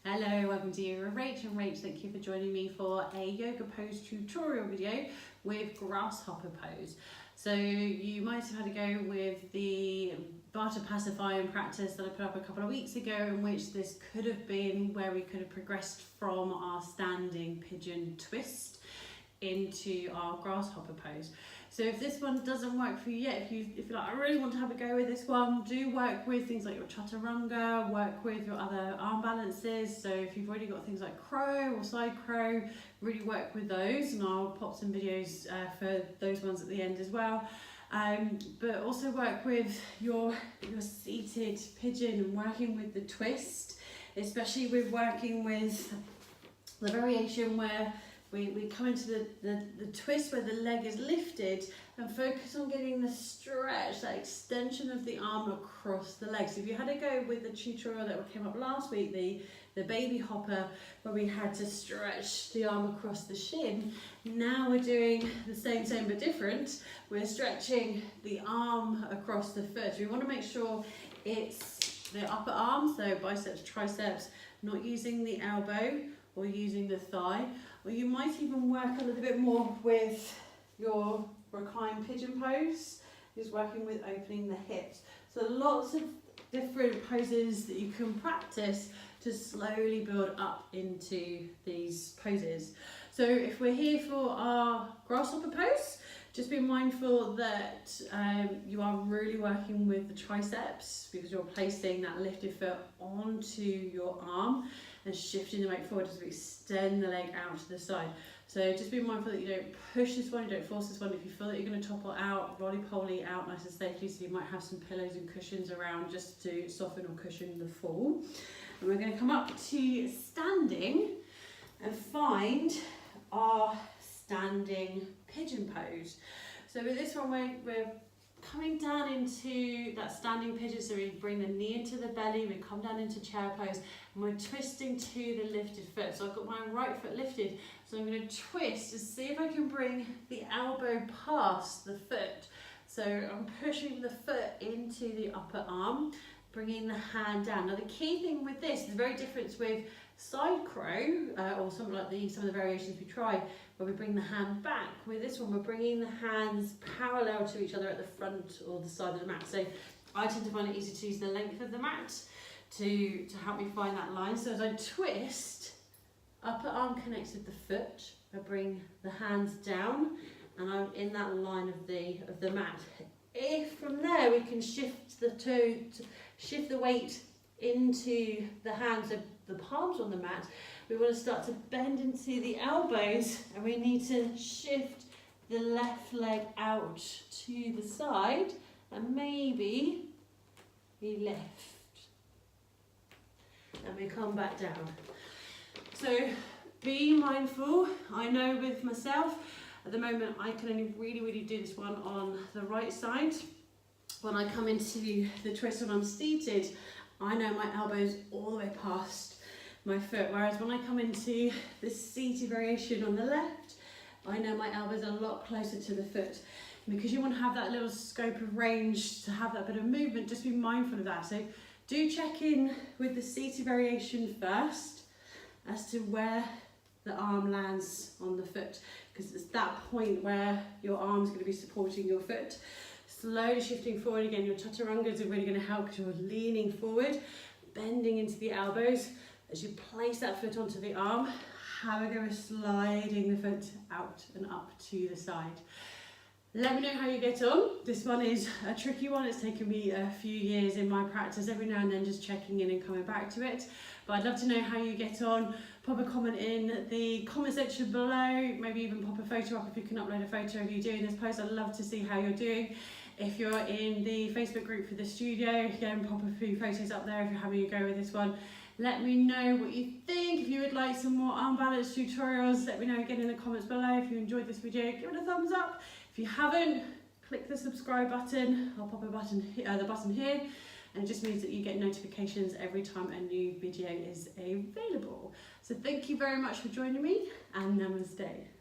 Hello, welcome to Rachael. Thank you for joining me for a yoga pose tutorial video with grasshopper pose. So you might have had a go with the Vata pacifying practice that I put up a couple of weeks ago, in which this could have been where we could have progressed from our standing pigeon twist into our grasshopper pose. So if this one doesn't work for you yet, if you're like, I really want to have a go with this one, do work with things like your chaturanga, work with your other arm balances. So if you've already got things like crow or side crow, really work with those, and I'll pop some videos for those ones at the end as well. But also work with your seated pigeon and working with the twist, especially with working with the variation where we come into the twist where the leg is lifted, and focus on getting the stretch, that extension of the arm across the leg. So if you had to go with the tutorial that came up last week, the baby hopper, where we had to stretch the arm across the shin, now we're doing the same but different. We're stretching the arm across the foot. We want to make sure it's the upper arm, so biceps, triceps, not using the elbow or using the thigh. Or you might even work a little bit more with your reclined pigeon pose, is working with opening the hips. So lots of different poses that you can practice to slowly build up into these poses. So if we're here for our grasshopper pose, just be mindful that you are really working with the triceps, because you're placing that lifted foot onto your arm and shifting the weight forward as we extend the leg out to the side. So just be mindful that you don't push this one, you don't force this one. If you feel that you're going to topple out, roly-poly out nice and safely, so you might have some pillows and cushions around just to soften or cushion the fall. And we're going to come up to standing and find our standing pigeon pose. So with this one, we're coming down into that standing pigeon, so we bring the knee into the belly, we come down into chair pose, and we're twisting to the lifted foot. So I've got my right foot lifted, so I'm going to twist to see if I can bring the elbow past the foot. So I'm pushing the foot into the upper arm, bringing the hand down. Now the key thing with this is very different with side crow or something like some of the variations we try, where we bring the hand back. With this one, we're bringing the hands parallel to each other at the front or the side of the mat. So I tend to find it easy to use the length of the mat to help me find that line. So as I twist, upper arm connects with the foot, I bring the hands down, and I'm in that line of the mat. If from there we can shift the weight into the hands, so the palms on the mat, we want to start to bend into the elbows, and we need to shift the left leg out to the side, and maybe we lift, and we come back down. So be mindful. I know with myself at the moment I can only really do this one on the right side. When I come into the twist when I'm seated, I know my elbows all the way past my foot, whereas when I come into the seated variation on the left, I know my elbows are a lot closer to the foot. And because you want to have that little scope of range to have that bit of movement, just be mindful of that. So do check in with the seated variation first as to where the arm lands on the foot, because it's that point where your arm's going to be supporting your foot. Slowly shifting forward again. Your chaturangas are really going to help, because you're leaning forward, bending into the elbows. As you place that foot onto the arm, have a go with sliding the foot out and up to the side. Let me know how you get on. This one is a tricky one. It's taken me a few years in my practice, every now and then just checking in and coming back to it. But I'd love to know how you get on. Pop a comment in the comment section below, maybe even pop a photo up if you can upload a photo of you doing this pose. I'd love to see how you're doing. If you're in the Facebook group for the studio, again, pop a few photos up there if you're having a go with this one. Let me know what you think. If you would like some more arm balance tutorials, let me know again in the comments below. If you enjoyed this video, give it a thumbs up. If you haven't, click the subscribe button. I'll pop the button here, and it just means that you get notifications every time a new video is available. So thank you very much for joining me, and namaste.